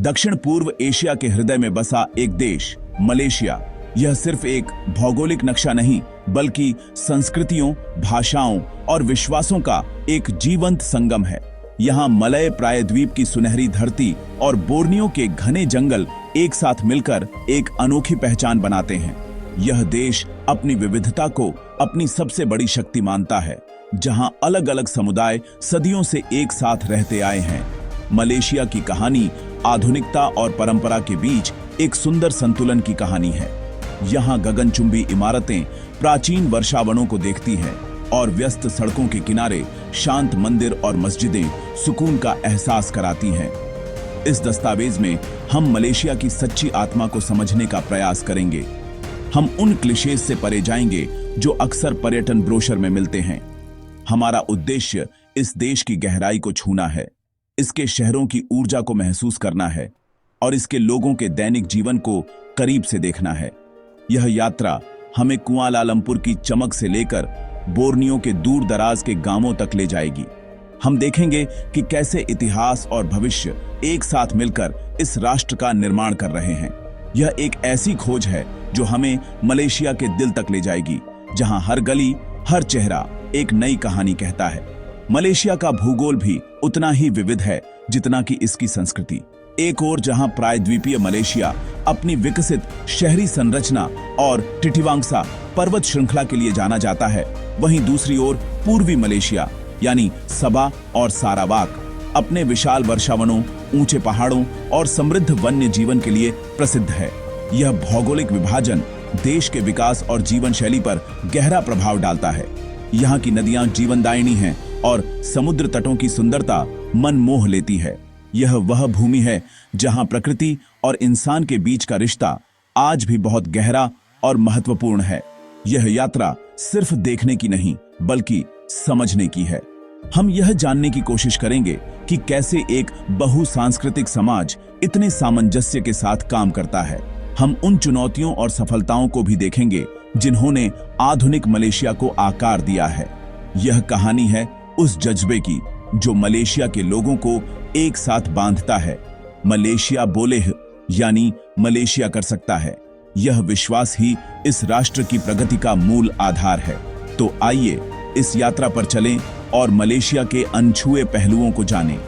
दक्षिण पूर्व एशिया के हृदय में बसा एक देश मलेशिया, यह सिर्फ एक भौगोलिक नक्शा नहीं बल्कि संस्कृतियों, भाषाओं और विश्वासों का एक जीवंत संगम है। यहाँ मलय प्रायद्वीप की सुनहरी धरती और बोर्नियो के घने जंगल एक साथ मिलकर एक अनोखी पहचान बनाते हैं। यह देश अपनी विविधता को अपनी सबसे बड़ी शक्ति मानता है, जहां अलग अलग समुदाय सदियों से एक साथ रहते आए हैं। मलेशिया की कहानी आधुनिकता और परंपरा के बीच एक सुंदर संतुलन की कहानी है। यहाँ गगनचुंबी इमारतें प्राचीन वर्षावनों को देखती हैं और व्यस्त सड़कों के किनारे शांत मंदिर और मस्जिदें सुकून का एहसास कराती हैं। इस दस्तावेज में हम मलेशिया की सच्ची आत्मा को समझने का प्रयास करेंगे। हम उन क्लिशेज से परे जाएंगे जो अक्सर पर्यटन ब्रोशर में मिलते हैं। हमारा उद्देश्य इस देश की गहराई को छूना है, इसके शहरों की ऊर्जा को महसूस करना है और इसके लोगों के दैनिक जीवन को करीब से देखना है। यह यात्रा हमें कुआलालंपुर की चमक से लेकर बोर्नियो के दूर दराज के गांवों तक ले जाएगी। हम देखेंगे कि कैसे इतिहास और भविष्य एक साथ मिलकर इस राष्ट्र का निर्माण कर रहे हैं। यह एक ऐसी खोज है जो हमें मलेशिया के दिल तक ले जाएगी, जहां हर गली, हर चेहरा एक नई कहानी कहता है। मलेशिया का भूगोल भी उतना ही विविध है जितना कि इसकी संस्कृति। एक ओर जहां प्रायद्वीपीय मलेशिया अपनी विकसित शहरी संरचना और टिटिवांगसा पर्वत श्रृंखला के लिए जाना जाता है, वहीं दूसरी ओर पूर्वी मलेशिया यानी सबा और सारावाक अपने विशाल वर्षावनों, ऊंचे पहाड़ों और समृद्ध वन्य जीवन के लिए प्रसिद्ध है। यह भौगोलिक विभाजन देश के विकास और जीवन शैली पर गहरा प्रभाव डालता है। यहाँ की नदियां जीवनदायिनी हैं और समुद्र तटों की सुंदरता मन मोह लेती है। यह वह भूमि है जहां प्रकृति और इंसान के बीच का रिश्ता आज भी बहुत गहरा और महत्वपूर्ण है। यह यात्रा सिर्फ देखने की नहीं बल्कि समझने की है। हम यह जानने की कोशिश करेंगे कि कैसे एक बहुसांस्कृतिक समाज इतने सामंजस्य के साथ काम करता है। हम उन चुनौतियों और सफलताओं को भी देखेंगे जिन्होंने आधुनिक मलेशिया को आकार दिया है। यह कहानी है उस जज्बे की जो मलेशिया के लोगों को एक साथ बांधता है। मलेशिया बोले यानी मलेशिया कर सकता है। यह विश्वास ही इस राष्ट्र की प्रगति का मूल आधार है। तो आइए इस यात्रा पर चलें और मलेशिया के अनछुए पहलुओं को जानें।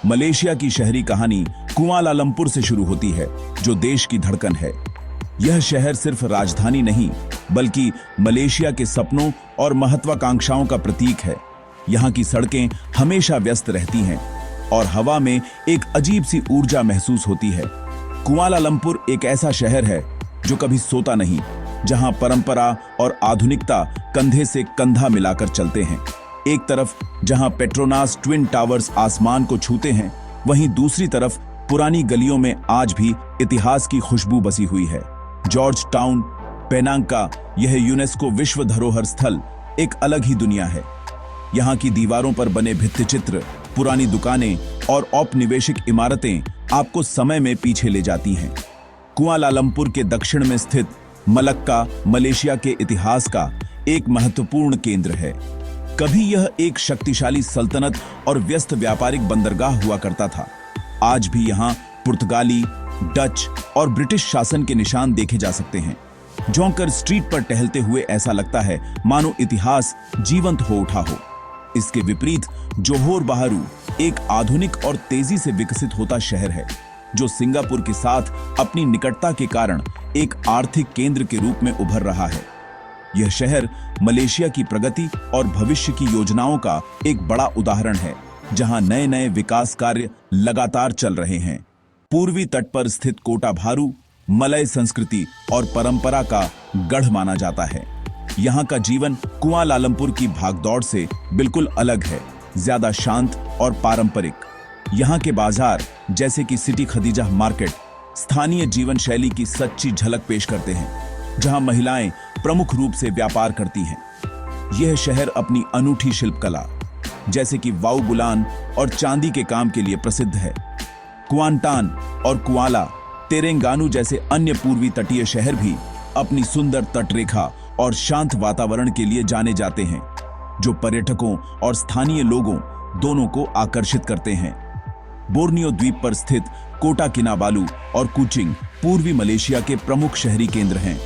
मलेशिया की शहरी कहानी कुआलालंपुर से शुरू होती है, जो देश की धड़कन है। यह शहर सिर्फ राजधानी नहीं बल्कि मलेशिया के सपनों और महत्वाकांक्षाओं का प्रतीक है। यहाँ की सड़कें हमेशा व्यस्त रहती हैं और हवा में एक अजीब सी ऊर्जा महसूस होती है। कुआलालंपुर एक ऐसा शहर है जो कभी सोता नहीं, जहां परंपरा और आधुनिकता कंधे से कंधा मिलाकर चलते हैं। एक तरफ जहां पेट्रोनास ट्विन टावर्स आसमान को छूते हैं, वहीं दूसरी तरफ पुरानी गलियों में आज भी इतिहास की खुशबू बसी हुई है। जॉर्ज टाउन, पेनांग का यह यूनेस्को विश्व धरोहर स्थल एक अलग ही दुनिया है। यहाँ की दीवारों पर बने भित्तिचित्र, पुरानी दुकानें और औपनिवेशिक इमारतें आपको समय में पीछे ले जाती हैं। कुआलालंपुर के दक्षिण में स्थित मलक्का मलेशिया के इतिहास का एक महत्वपूर्ण केंद्र है। कभी यह एक शक्तिशाली सल्तनत और व्यस्त व्यापारिक बंदरगाह हुआ करता था। आज भी यहाँ पुर्तगाली, डच और ब्रिटिश शासन के निशान देखे जा सकते हैं। जोंकर स्ट्रीट पर टहलते हुए ऐसा लगता है मानो इतिहास जीवंत हो उठा हो। इसके विपरीत जोहोर बाहरू एक आधुनिक और तेजी से विकसित होता शहर है, जो सिंगापुर के साथ अपनी निकटता के कारण एक आर्थिक केंद्र के रूप में उभर रहा है। यह शहर मलेशिया की प्रगति और भविष्य की योजनाओं का एक बड़ा उदाहरण है, जहां नए नए विकास कार्य लगातार चल रहे हैं। पूर्वी तट पर स्थित कोटा भारू मलय संस्कृति और परंपरा का गढ़ माना जाता है। यहाँ का जीवन कुआलालंपुर की भागदौड़ से बिल्कुल अलग है, ज्यादा शांत और पारंपरिक। यहाँ के बाजार जैसे कि सिटी खदीजा मार्केट स्थानीय जीवन शैली की सच्ची झलक पेश करते हैं, जहाँ महिलाएं प्रमुख रूप से व्यापार करती हैं। यह शहर अपनी अनूठी शिल्पकला जैसे कि वाउ बुलान और चांदी के काम के लिए प्रसिद्ध है। कुआंटान और कुआला तेरेंगानू जैसे अन्य पूर्वी तटीय शहर भी अपनी सुंदर तटरेखा और शांत वातावरण के लिए जाने जाते हैं, जो पर्यटकों और स्थानीय लोगों दोनों को आकर्षित करते हैं। बोर्नियो द्वीप पर स्थित कोटा किनाबालू और कुचिंग पूर्वी मलेशिया के प्रमुख शहरी केंद्र हैं।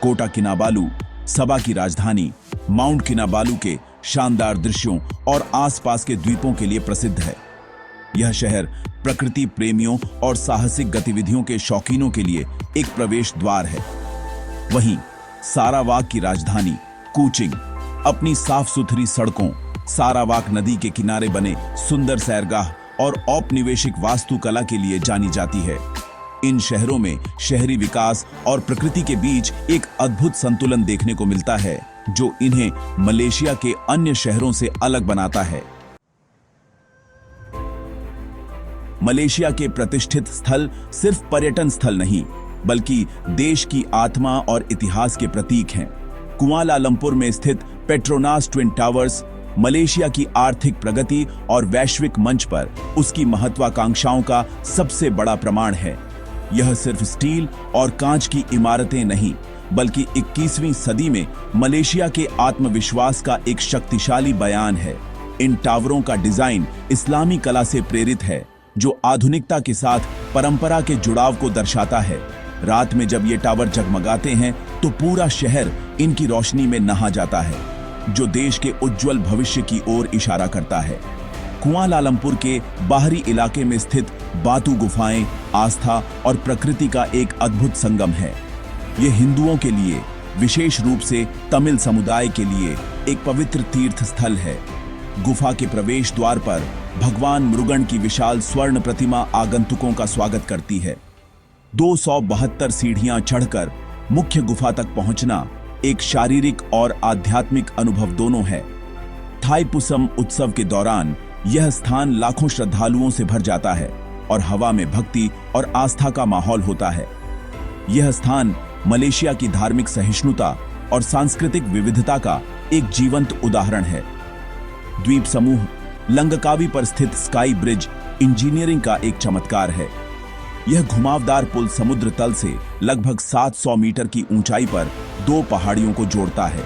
कोटा किनाबालू सबा की राजधानी माउंट किनाबालू के शानदार दृश्यों और आसपास के द्वीपों के लिए प्रसिद्ध है। यह शहर प्रकृति प्रेमियों और साहसिक गतिविधियों के शौकीनों के लिए एक प्रवेश द्वार है। वहीं सारावाक की राजधानी कुचिंग अपनी साफ सुथरी सड़कों, सारावाक नदी के किनारे बने सुंदर सैरगाह और औपनिवेशिक वास्तुकला के लिए जानी जाती है। इन शहरों में शहरी विकास और प्रकृति के बीच एक अद्भुत संतुलन देखने को मिलता है, जो इन्हें मलेशिया के अन्य शहरों से अलग बनाता है। मलेशिया के प्रतिष्ठित स्थल सिर्फ पर्यटन स्थल नहीं, बल्कि देश की आत्मा और इतिहास के प्रतीक हैं। कुआलालंपुर में स्थित पेट्रोनास ट्विन टावर्स मलेशिया की आर्थिक प्रगति और वैश्विक मंच पर उसकी महत्वाकांक्षाओं का सबसे बड़ा प्रमाण है। यह सिर्फ स्टील और कांच की इमारतें नहीं, बल्कि 21वीं सदी में मलेशिया के आत्मविश्वास का एक शक्तिशाली बयान है। इन टावरों का डिजाइन इस्लामी कला से प्रेरित है, जो आधुनिकता के साथ परंपरा के जुड़ाव को दर्शाता है। रात में जब ये टावर जगमगाते हैं तो पूरा शहर इनकी रोशनी में नहा जाता है, जो देश के उज्जवल भविष्य की ओर इशारा करता है। कुआलालंपुर के बाहरी इलाके में स्थित बातू गुफाएं आस्था और प्रकृति का एक अद्भुत संगम है। ये हिंदुओं के लिए, विशेष रूप से तमिल समुदाय के लिए एक पवित्र तीर्थ स्थल है। गुफा के प्रवेश द्वार पर भगवान मुरुगन की विशाल स्वर्ण प्रतिमा आगंतुकों का स्वागत करती है। 272 सीढ़ियां चढ़कर मुख्य गुफा तक पहुंचना एक शारीरिक और आध्यात्मिक अनुभव दोनों है। थाईपुसम उत्सव के दौरान यह स्थान लाखों श्रद्धालुओं से भर जाता है और हवा में भक्ति और आस्था का माहौल होता है। यह स्थान मलेशिया की धार्मिक सहिष्णुता और सांस्कृतिक विविधता का एक जीवंत उदाहरण है। द्वीप समूह लंगकावी पर स्थित स्काई ब्रिज इंजीनियरिंग का एक चमत्कार है। यह घुमावदार पुल समुद्र तल से लगभग 700 मीटर की ऊंचाई पर दो पहाड़ियों को जोड़ता है।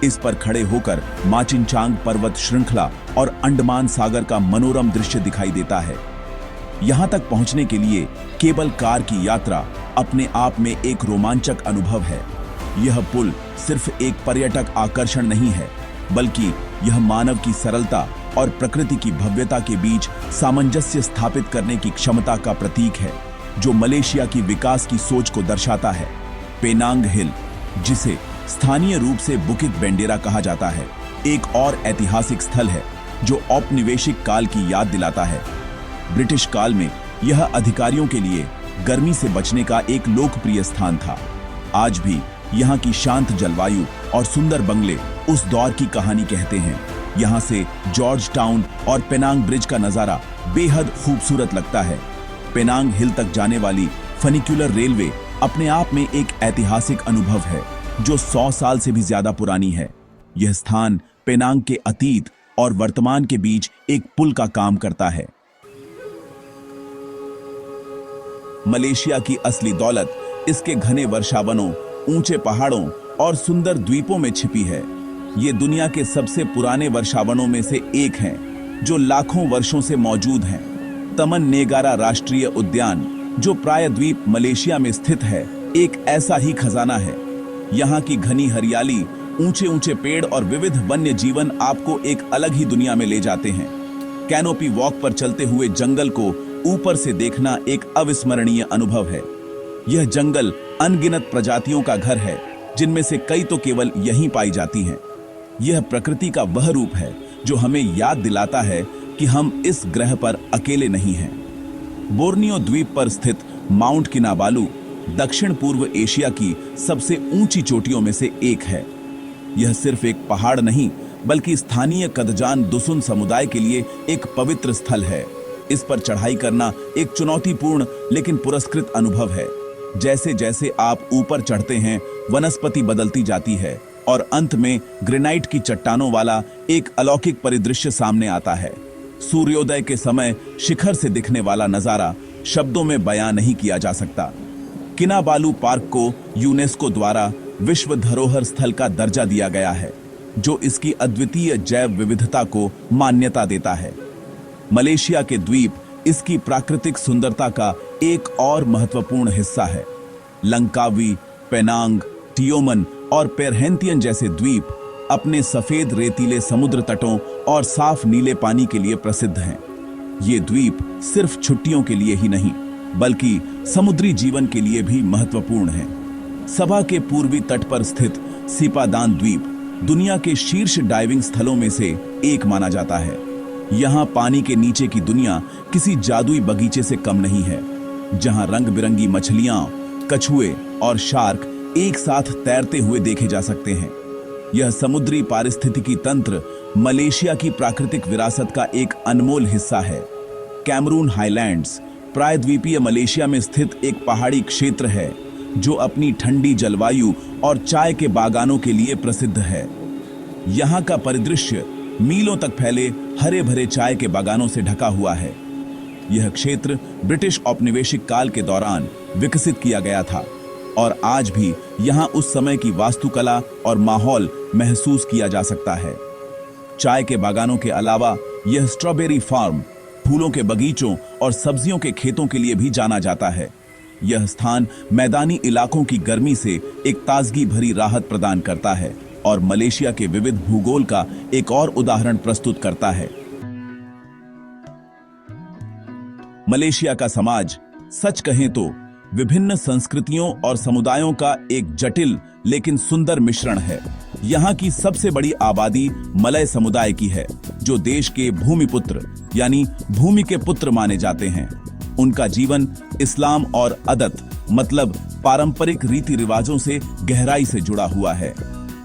इस पर खड़े होकर माचिनचांग पर्वत श्रृंखला और अंडमान सागर का मनोरम दृश्य दिखाई देता है। यहां तक पहुंचने के लिए केबल कार की यात्रा अपने आप में एक रोमांचक अनुभव है। यह पुल सिर्फ एक पर्यटक आकर्षण नहीं है, बल्कि यह मानव की सरलता और प्रकृति की भव्यता के बीच सामंजस्य स्थापित करने की क्षमता का प्रतीक है, जो मलेशिया की विकास की सोच को दर्शाता है। पेनांग हिल, जिसे स्थानीय रूप से बुकित बेंडेरा कहा जाता है, एक और ऐतिहासिक स्थल है जो औपनिवेशिक काल की याद दिलाता है। ब्रिटिश काल में यह अधिकारियों के लिए गर्मी से बचने का एक लोकप्रिय स्थान था। आज भी यहाँ की शांत जलवायु और सुंदर बंगले उस दौर की कहानी कहते हैं। यहाँ से जॉर्ज टाउन और पेनांग ब्रिज का नजारा बेहद खूबसूरत लगता है। पेनांग हिल तक जाने वाली फनिक्यूलर रेलवे अपने आप में एक ऐतिहासिक अनुभव है, जो 100 साल से भी ज्यादा पुरानी है। यह स्थान पेनांग के अतीत और वर्तमान के बीच एक पुल का काम करता है। मलेशिया की असली दौलत इसके घने वर्षावनों, ऊंचे पहाड़ों और सुंदर द्वीपों में छिपी है। ये दुनिया के सबसे पुराने वर्षावनों में से एक हैं, जो लाखों वर्षों से मौजूद हैं। तमन नेगारा राष्ट्रीय उद्यान, जो प्रायद्वीप मलेशिया में स्थित है, एक ऐसा ही खजाना है। यहाँ की घनी हरियाली, ऊंचे ऊंचे पेड़ और विविध वन्य जीवन आपको एक अलग ही दुनिया में ले जाते हैं। कैनोपी वॉक पर चलते हुए जंगल को ऊपर से देखना एक अविस्मरणीय अनुभव है। यह जंगल अनगिनत प्रजातियों का घर है, जिनमें से कई तो केवल यहीं पाई जाती हैं। यह प्रकृति का वह रूप है जो हमें याद दिलाता है कि हम इस ग्रह पर अकेले नहीं हैं। बोर्नियो द्वीप पर स्थित माउंट किनाबालू दक्षिण पूर्व एशिया की सबसे ऊंची चोटियों में से एक है। यह सिर्फ एक पहाड़ नहीं, बल्कि स्थानीय कदजान दुसुन समुदाय के लिए एक पवित्र स्थल है। इस पर चढ़ाई करना एक चुनौतीपूर्ण लेकिन पुरस्कृत अनुभव है। जैसे जैसे आप ऊपर चढ़ते हैं, वनस्पति बदलती जाती है और अंत में ग्रेनाइट की चट्टानों वाला एक अलौकिक परिदृश्य सामने आता है। सूर्योदय के समय शिखर से दिखने वाला नजारा शब्दों में बयां नहीं किया जा सकता। किनाबालू पार्क को यूनेस्को द्वारा विश्व धरोहर स्थल का दर्जा दिया गया है। जो इसकी अद्वितीय जैव विविधता को मान्यता देता है। मलेशिया के द्वीप इसकी प्राकृतिक सुंदरता का एक और महत्वपूर्ण हिस्सा है। लंकावी, पेनांग, टियोमन और पेरहेंतियन जैसे द्वीप अपने सफेद रेतीले समुद्र तटों और साफ नीले पानी के लिए प्रसिद्ध हैं। ये द्वीप सिर्फ छुट्टियों के लिए ही नहीं, बल्कि समुद्री जीवन के लिए भी महत्वपूर्ण हैं। सबा के पूर्वी तट पर स्थित सिपादान द्वीप दुनिया के शीर्ष डाइविंग स्थलों में से एक माना जाता है। यहाँ पानी के नीचे की दुनिया किसी जादुई बगीचे से कम नहीं है, जहाँ रंग बिरंगी मछलियां, कछुए और शार्क एक साथ तैरते हुए देखे जा सकते हैं। यह समुद्री पारिस्थितिकी तंत्र मलेशिया की प्राकृतिक विरासत का एक अनमोल हिस्सा है। कैमरून हाईलैंड्स प्रायद्वीपीय मलेशिया में स्थित एक पहाड़ी क्षेत्र है जो अपनी ठंडी जलवायु और चाय के बागानों के लिए प्रसिद्ध है। यहाँ का परिदृश्य मीलों तक फैले हरे भरे चाय के बागानों से ढका हुआ है। यह क्षेत्र ब्रिटिश औपनिवेशिक काल के दौरान विकसित किया गया था और आज भी यहाँ उस समय की वास्तुकला और माहौल महसूस किया जा सकता है। चाय के बागानों के अलावा यह स्ट्रॉबेरी फार्म, फूलों के बगीचों और सब्जियों के खेतों के लिए भी जाना जाता है। यह स्थान मैदानी इलाकों की गर्मी से एक ताजगी भरी राहत प्रदान करता है और मलेशिया के विविध भूगोल का एक और उदाहरण प्रस्तुत करता है। मलेशिया का समाज सच कहें तो विभिन्न संस्कृतियों और समुदायों का एक जटिल लेकिन सुंदर मिश्रण है। यहाँ की सबसे बड़ी आबादी मलय समुदाय की है, जो देश के भूमिपुत्र यानी भूमि के पुत्र माने जाते हैं। उनका जीवन इस्लाम और अदत मतलब पारंपरिक रीति रिवाजों से गहराई से जुड़ा हुआ है।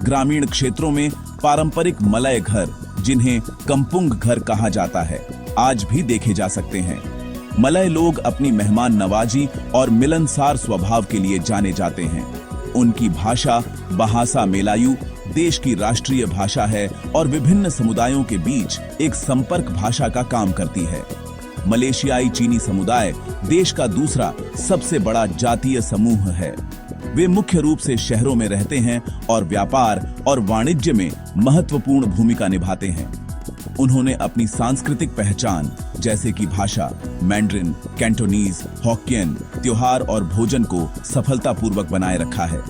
ग्रामीण क्षेत्रों में पारंपरिक मलय घर, जिन्हें कंपुंग घर कहा जाता है, आज भी देखे जा सकते हैं। मलय लोग अपनी मेहमान नवाजी और मिलनसार स्वभाव के लिए जाने जाते हैं। उनकी भाषा बहासा मेलायू देश की राष्ट्रीय भाषा है और विभिन्न समुदायों के बीच एक संपर्क भाषा का काम करती है। मलेशियाई चीनी समुदाय देश का दूसरा सबसे बड़ा जातीय समूह है। वे मुख्य रूप से शहरों में रहते हैं और व्यापार और वाणिज्य में महत्वपूर्ण भूमिका निभाते हैं। उन्होंने अपनी सांस्कृतिक पहचान जैसे कि भाषा, मैंड्रिन, कैंटोनीज, हॉकियन, त्योहार और भोजन को सफलतापूर्वक बनाए रखा है।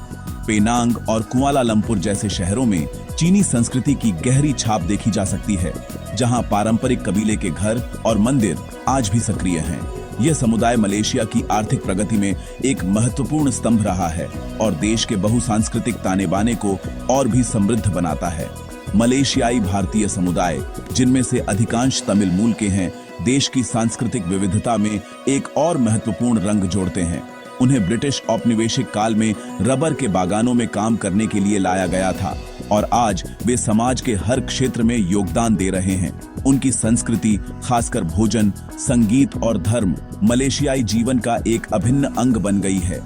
पेनांग और कुआलालंपुर जैसे शहरों में चीनी संस्कृति की गहरी छाप देखी जा सकती है, जहां पारंपरिक कबीले के घर और मंदिर आज भी सक्रिय हैं। यह समुदाय मलेशिया की आर्थिक प्रगति में एक महत्वपूर्ण स्तंभ रहा है और देश के बहुसांस्कृतिक ताने बाने को और भी समृद्ध बनाता है। मलेशियाई भारतीय समुदाय, जिनमें से अधिकांश तमिल मूल के हैं, देश की सांस्कृतिक विविधता में एक और महत्वपूर्ण रंग जोड़ते हैं। उन्हें ब्रिटिश औपनिवेशिक काल में रबर के बागानों में काम करने के लिए लाया गया था और आज वे समाज के हर क्षेत्र में योगदान दे रहे हैं। उनकी संस्कृति, खासकर भोजन, संगीत और धर्म, मलेशियाई जीवन का एक अभिन्न अंग बन गई है।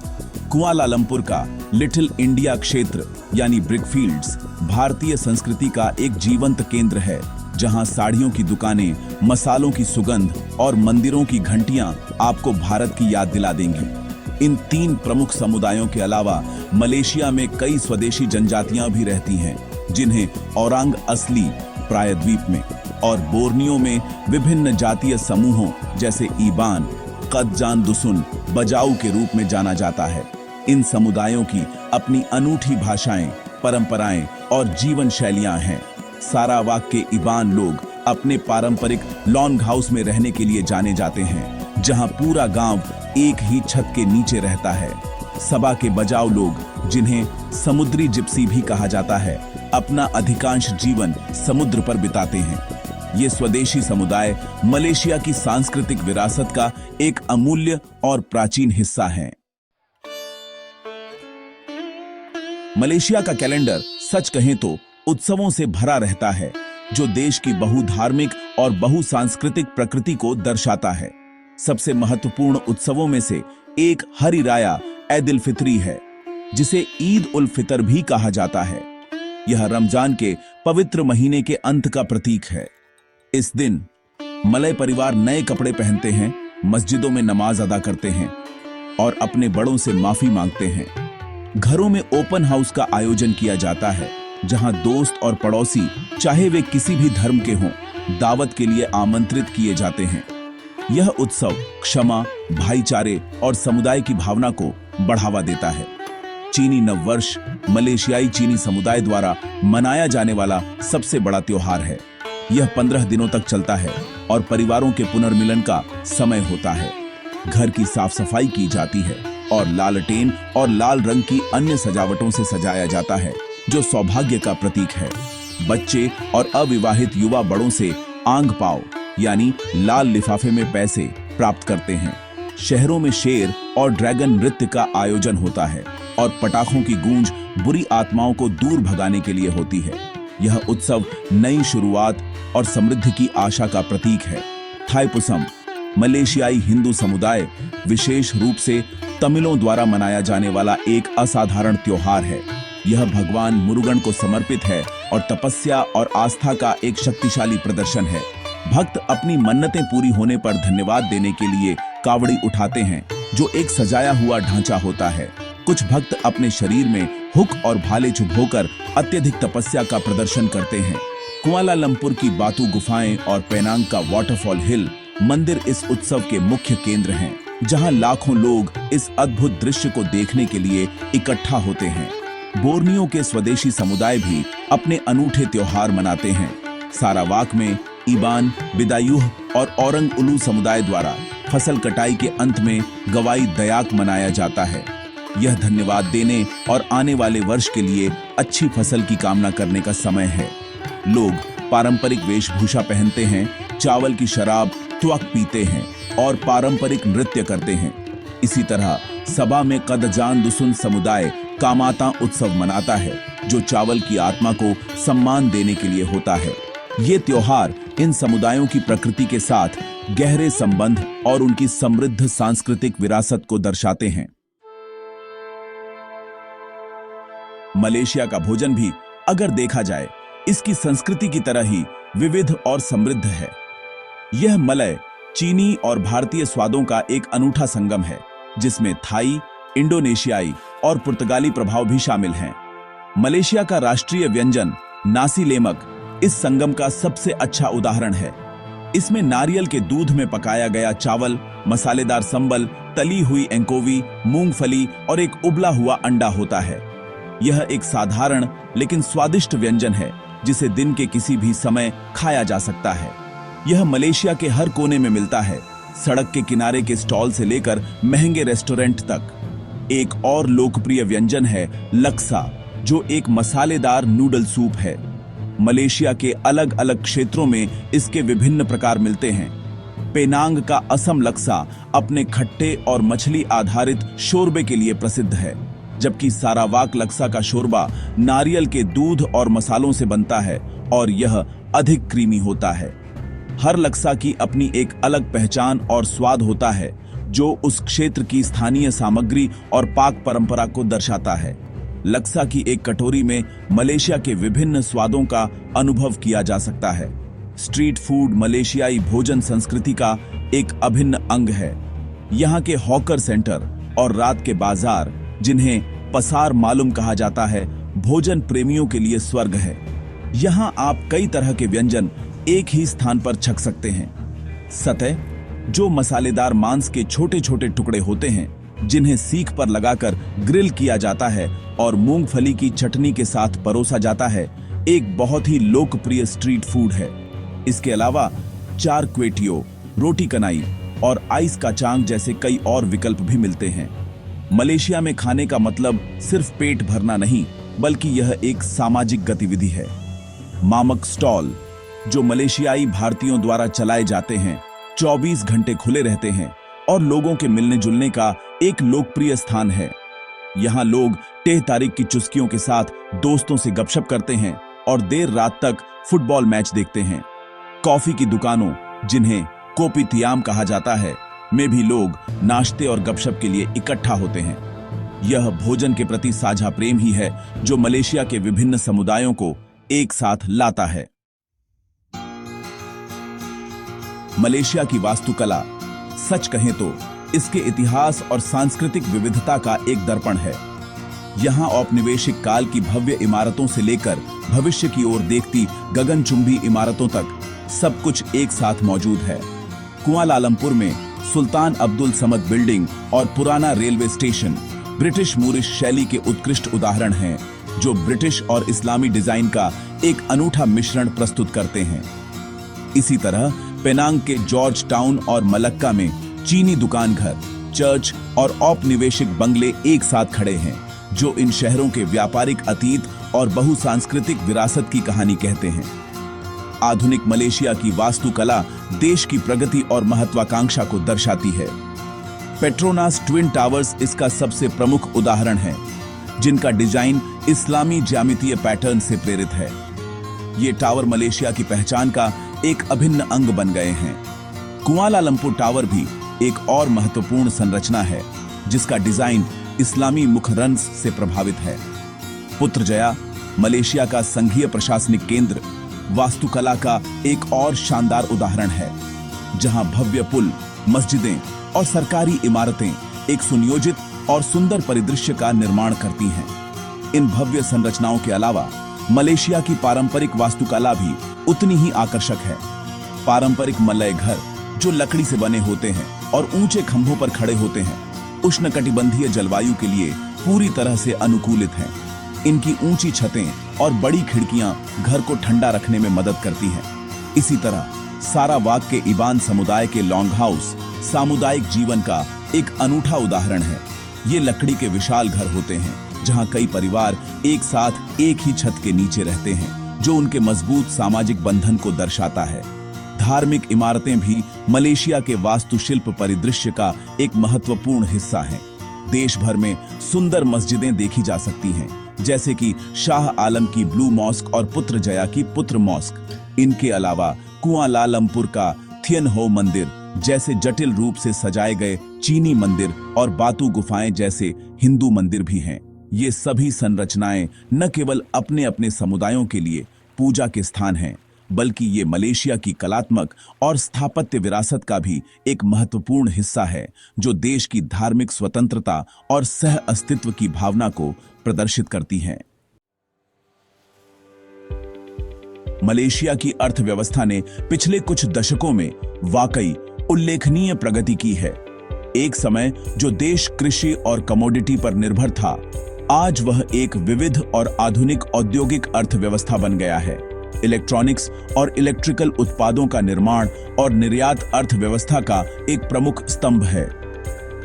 कुआलालंपुर का लिटिल इंडिया क्षेत्र यानी ब्रिकफील्ड्स भारतीय संस्कृति का एक जीवंत केंद्र है, जहां साड़ियों की दुकानें, मसालों की सुगंध और मंदिरों की घंटियां आपको भारत की याद दिला देंगी। इन तीन प्रमुख समुदायों के अलावा मलेशिया में कई स्वदेशी जनजातियां भी रहती हैं, जिन्हें औरांग असली प्रायद्वीप में और बोर्नियो में विभिन्न जातीय समूहों जैसे ईबान, कदजान दुसुन, बजाऊ के रूप में जाना जाता है। इन समुदायों की अपनी अनूठी भाषाएं, परंपराएं और जीवन शैलियां हैं। सारावाक के ईबान लोग अपने पारंपरिक लॉन्ग हाउस में रहने के लिए जाने जाते हैं, जहां पूरा गांव एक ही छत के नीचे रहता है। सबा के बजाऊ लोग, जिन्हें समुद्री जिप्सी भी कहा जाता है, अपना अधिकांश जीवन समुद्र पर बिताते हैं। ये स्वदेशी समुदाय मलेशिया की सांस्कृतिक विरासत का एक अमूल्य और प्राचीन हिस्सा है। मलेशिया का कैलेंडर सच कहें तो उत्सवों से भरा रहता है, जो देश की बहुधार्मिक और बहुसांस्कृतिक प्रकृति को दर्शाता है। सबसे महत्वपूर्ण उत्सवों में से एक हरी राया ईद उल फित्री है, जिसे ईद उल फितर भी कहा जाता है। यह रमजान के पवित्र महीने के अंत का प्रतीक है। इस दिन मलय परिवार नए कपड़े पहनते हैं, मस्जिदों में नमाज अदा करते हैं और अपने बड़ों से माफी मांगते हैं। घरों में ओपन हाउस का आयोजन किया जाता है, जहां दोस्त और पड़ोसी, चाहे वे किसी भी धर्म के हों, दावत के लिए आमंत्रित किए जाते हैं। यह उत्सव क्षमा, भाईचारे और समुदाय की भावना को बढ़ावा देता है। चीनी नववर्ष मलेशियाई चीनी समुदाय द्वारा मनाया जाने वाला सबसे बड़ा त्योहार है। यह 15 दिनों तक चलता है और परिवारों के पुनर्मिलन का समय होता है। घर की साफ सफाई की जाती है और लालटेन और लाल रंग की अन्य सजावटों से सजाया जाता है, जो सौभाग्य का प्रतीक है। बच्चे और अविवाहित युवा बड़ों से आंग पाव यानी लाल लिफाफे में पैसे प्राप्त करते हैं। शहरों में शेर और ड्रैगन नृत्य का आयोजन होता है और पटाखों की गूंज बुरी आत्माओं को दूर भगाने के लिए होती है। यह उत्सव नई शुरुआत और समृद्धि की आशा का प्रतीक है। थाईपुसम मलेशियाई हिंदू समुदाय, विशेष रूप से तमिलों द्वारा मनाया जाने वाला एक असाधारण त्योहार है। यह भगवान मुरुगन को समर्पित है और तपस्या और आस्था का एक शक्तिशाली प्रदर्शन है। भक्त अपनी मन्नतें पूरी होने पर धन्यवाद देने के लिए कावड़ी उठाते हैं, जो एक सजाया हुआ ढांचा होता है। कुछ भक्त अपने शरीर में हुक और भाले चुभोकर अत्यधिक तपस्या का प्रदर्शन करते हैं। कुआलालंपुर की बातू गुफाएं और पेनांग का वाटरफॉल हिल मंदिर इस उत्सव के मुख्य केंद्र हैं, जहां लाखों लोग इस अद्भुत दृश्य को देखने के लिए इकट्ठा होते हैं। बोर्नियो के स्वदेशी समुदाय भी अपने अनूठे त्योहार मनाते हैं। सारावाक में ईबान, बिदायूह और औरंग उलू समुदाय द्वारा फसल कटाई के अंत में गवाई दयाक मनाया जाता है। यह धन्यवाद देने और आने वाले वर्ष के लिए अच्छी फसल की कामना करने का समय है। लोग पारंपरिक वेशभूषा पहनते हैं, चावल की शराब त्वक पीते हैं और पारंपरिक नृत्य करते हैं। इसी तरह सबा में कदजान दुसुन समुदाय कामाता उत्सव मनाता है, जो चावल की आत्मा को सम्मान देने के लिए होता है। ये त्योहार इन समुदायों की प्रकृति के साथ गहरे संबंध और उनकी समृद्ध सांस्कृतिक विरासत को दर्शाते हैं। मलेशिया का भोजन भी अगर देखा जाए, इसकी संस्कृति की तरह ही विविध और समृद्ध है। यह मलय, चीनी और भारतीय स्वादों का एक अनूठा संगम है, जिसमें थाई, इंडोनेशियाई और पुर्तगाली प्रभाव भी शामिल हैं। मलेशिया का राष्ट्रीय व्यंजन नासी लेमक इस संगम का सबसे अच्छा उदाहरण है। इसमें नारियल के दूध में पकाया गया चावल, मसालेदार संबल, तली हुई एंकोवी, मूंगफली और एक उबला हुआ अंडा होता है। यह एक साधारण लेकिन स्वादिष्ट व्यंजन है, जिसे दिन के किसी भी समय खाया जा सकता है। यह मलेशिया के हर कोने में मिलता है, सड़क के किनारे के स्टॉल से लेकर महंगे रेस्टोरेंट तक। एक और लोकप्रिय व्यंजन है लक्सा, जो एक मसालेदार नूडल सूप है। मलेशिया के अलग अलग क्षेत्रों में इसके विभिन्न प्रकार मिलते हैं। पेनांग का असम लक्सा अपने खट्टे और मछली आधारित शोरबे के लिए प्रसिद्ध है, जबकि सारावाक लक्सा का शोरबा नारियल के दूध और मसालों से बनता है और यह अधिक क्रीमी होता है। हर लक्सा की अपनी एक अलग पहचान और स्वाद होता है, जो उस क्षेत्र की स्थानीय सामग्री और पाक परंपरा को दर्शाता है। लक्सा की एक कटोरी में मलेशिया के विभिन्न स्वादों का अनुभव किया जा सकता है। स्ट्रीट फूड मलेशियाई भोजन संस्कृति का एक अभिन्न अंग है। यहाँ के हॉकर सेंटर और रात के बाजार, जिन्हें पसार मालूम कहा जाता है, भोजन प्रेमियों के लिए स्वर्ग है। यहाँ आप कई तरह के व्यंजन एक ही स्थान पर छक सकते हैं। सतह, जो मसालेदार मांस के छोटे छोटे टुकड़े होते हैं, जिन्हें सीख पर लगाकर ग्रिल किया जाता है और मूंगफली की चटनी के साथ परोसा जाता है, एक बहुत ही लोकप्रिय स्ट्रीट फूड है। इसके अलावा चार क्वेटियो, रोटी कनाई और आइस का चांग जैसे कई और विकल्प भी मिलते हैं। मलेशिया में खाने का मतलब सिर्फ पेट भरना नहीं, बल्कि यह एक सामाजिक गतिविधि है। मामक स्टॉल, जो मलेशियाई भारतीयों द्वारा चलाए जाते हैं, 24 घंटे खुले रहते हैं और लोगों के मिलने जुलने का एक लोकप्रिय स्थान है। यहाँ लोग टेह तारीख की चुस्कियों के साथ दोस्तों से गपशप करते हैं और देर रात तक फुटबॉल मैच देखते हैं। कॉफी की दुकानों, जिन्हें कोपीतियाम कहा जाता है, में भी लोग नाश्ते और गपशप के लिए इकट्ठा होते हैं। यह भोजन के प्रति साझा प्रेम ही है, जो मलेशिया के विभिन्न समुदायों को एक साथ लाता है। मलेशिया की वास्तुकला, सच कहें तो, इसके इतिहास और सांस्कृतिक विविधता का एक दर्पण है। यहाँ औपनिवेशिक काल की भव्य इमारतों से लेकर भविष्य की ओर देखती गगनचुंबी इमारतों तक सब कुछ एक साथ मौजूद है। कुआलालंपुर में सुल्तान अब्दुल समद बिल्डिंग और पुराना रेलवे स्टेशन ब्रिटिश मूरिश शैली के उत्कृष्ट उदाहरण हैं, जो ब्रिटिश और इस्लामी डिजाइन का एक अनूठा मिश्रण प्रस्तुत करते हैं। इसी तरह पेनांग के जॉर्ज टाउन और मलक्का में चीनी दुकान घर, चर्च और औपनिवेशिक बंगले एक साथ खड़े हैं, जो इन शहरों के व्यापारिक अतीत और बहुसांस्कृतिक विरासत की कहानी कहते हैं। आधुनिक मलेशिया की वास्तुकला देश की प्रगति और महत्वाकांक्षा को दर्शाती है। पेट्रोनास ट्विन टावर्स इसका सबसे प्रमुख उदाहरण है, जिनका डिजाइन इस्लामी ज्यामितीय पैटर्न से प्रेरित है। ये टावर मलेशिया की पहचान का एक अभिन्न अंग बन गए हैं। कुआलालंपुर टावर भी एक और महत्वपूर्ण संरचना है, जिसका डिजाइन इस्लामी मुखरन्स से प्रभावित है। पुत्रजया मलेशिया का संघीय प्रशासनिक केंद्र वास्तुकला का एक और शानदार उदाहरण है, जहां भव्य पुल, मस्जिदें और सरकारी इमारतें एक सुनियोजित और सुंदर परिदृश्य का निर्माण करती हैं। इन भव्य संरचनाओं के अलावा मलेशिया की पारंपरिक वास्तुकला भी उतनी ही आकर्षक है। पारंपरिक मलय घर, जो लकड़ी से बने होते हैं और ऊंचे खंभों पर खड़े होते हैं, उष्णकटिबंधीय जलवायु के लिए पूरी तरह से अनुकूलित हैं। इनकी ऊंची छतें और बड़ी खिड़कियां घर को ठंडा रखने में मदद करती हैं। इसी तरह सारावाक के इबान समुदाय के लॉन्ग हाउस सामुदायिक जीवन का एक अनूठा उदाहरण है। ये लकड़ी के विशाल घर होते हैं, जहां कई परिवार एक साथ एक ही छत के नीचे रहते हैं, जो उनके मजबूत सामाजिक बंधन को दर्शाता है। धार्मिक इमारतें भी मलेशिया के वास्तुशिल्प परिदृश्य का एक महत्वपूर्ण हिस्सा हैं। देश भर में सुंदर मस्जिदें देखी जा सकती हैं, जैसे कि शाह आलम की ब्लू मॉस्क और पुत्रजया की पुत्र मॉस्क। इनके अलावा कुआलालंपुर का थियन हो मंदिर जैसे जटिल रूप से सजाए गए चीनी मंदिर और बातू गुफाएं जैसे हिंदू मंदिर भी हैं। ये सभी संरचनाएं न केवल अपने अपने समुदायों के लिए पूजा के स्थान हैं, बल्कि ये मलेशिया की कलात्मक और स्थापत्य विरासत का भी एक महत्वपूर्ण हिस्सा है, जो देश की धार्मिक स्वतंत्रता और सह अस्तित्व की भावना को प्रदर्शित करती हैं। मलेशिया की अर्थव्यवस्था ने पिछले कुछ दशकों में वाकई उल्लेखनीय प्रगति की है। एक समय जो देश कृषि और कमोडिटी पर निर्भर था, आज वह एक विविध और आधुनिक औद्योगिक अर्थव्यवस्था बन गया है। इलेक्ट्रॉनिक्स और इलेक्ट्रिकल उत्पादों का निर्माण और निर्यात अर्थव्यवस्था का एक प्रमुख स्तंभ है।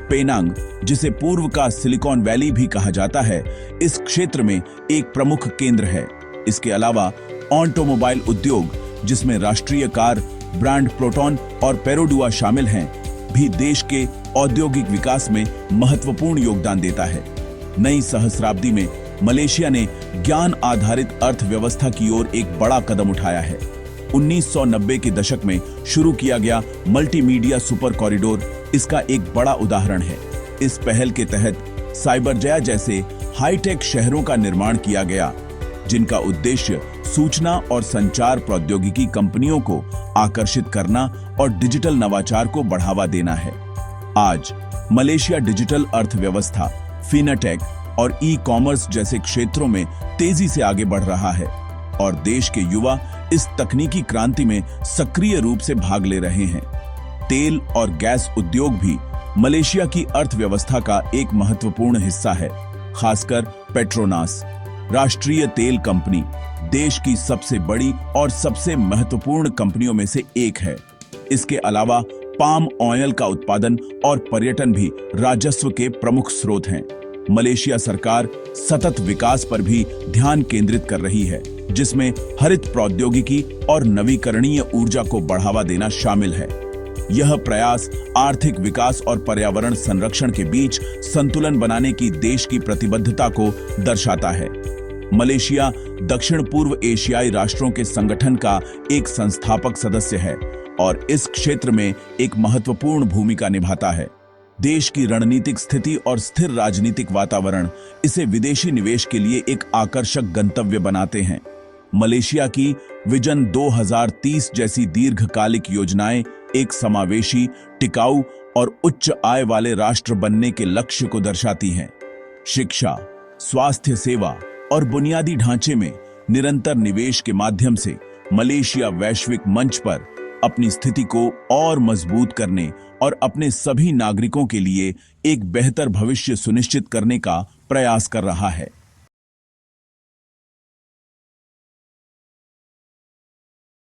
पेनांग, जिसे पूर्व का सिलिकॉन वैली भी कहा जाता है, इस क्षेत्र में एक प्रमुख केंद्र है। इसके अलावा ऑटोमोबाइल उद्योग, जिसमें राष्ट्रीय कार ब्रांड प्रोटॉन और पेरोडुआ शामिल हैं, भी देश के औद्योगिक विकास में महत्वपूर्ण योगदान देता है। नई सहस्राब्दी में मलेशिया ने ज्ञान आधारित अर्थव्यवस्था की ओर एक बड़ा कदम उठाया है। 1990 के दशक में शुरू किया गया मल्टीमीडिया सुपर कॉरिडोर इसका एक बड़ा उदाहरण है। इस पहल के तहत साइबरजया जैसे हाईटेक शहरों का निर्माण किया गया, जिनका उद्देश्य सूचना और संचार प्रौद्योगिकी कंपनियों को आकर्षित करना और डिजिटल नवाचार को बढ़ावा देना है। आज मलेशिया डिजिटल अर्थव्यवस्था, फिनटेक और ई कॉमर्स जैसे क्षेत्रों में तेजी से आगे बढ़ रहा है और देश के युवा इस तकनीकी क्रांति में सक्रिय रूप से भाग ले रहे हैं। तेल और गैस उद्योग भी मलेशिया की अर्थव्यवस्था का एक महत्वपूर्ण हिस्सा है। खासकर पेट्रोनास राष्ट्रीय तेल कंपनी देश की सबसे बड़ी और सबसे महत्वपूर्ण कंपनियों में से एक है। इसके अलावा पाम ऑयल का उत्पादन और पर्यटन भी राजस्व के प्रमुख स्रोत हैं। मलेशिया सरकार सतत विकास पर भी ध्यान केंद्रित कर रही है, जिसमें हरित प्रौद्योगिकी और नवीकरणीय ऊर्जा को बढ़ावा देना शामिल है। यह प्रयास आर्थिक विकास और पर्यावरण संरक्षण के बीच संतुलन बनाने की देश की प्रतिबद्धता को दर्शाता है। मलेशिया दक्षिण पूर्व एशियाई राष्ट्रों के संगठन का एक संस्थापक सदस्य है और इस क्षेत्र में एक महत्वपूर्ण भूमिका निभाता है। देश की रणनीतिक स्थिति और स्थिर राजनीतिक वातावरण इसे विदेशी निवेश के लिए एक आकर्षक गंतव्य बनाते हैं। मलेशिया की विजन 2030 जैसी दीर्घकालिक योजनाएं एक समावेशी, टिकाऊ और उच्च आय वाले राष्ट्र बनने के लक्ष्य को दर्शाती हैं। शिक्षा, स्वास्थ्य सेवा और बुनियादी ढांचे में निरंतर निवेश के माध्यम से मलेशिया वैश्विक मंच पर अपनी स्थिति को और मजबूत करने और अपने सभी नागरिकों के लिए एक बेहतर भविष्य सुनिश्चित करने का प्रयास कर रहा है।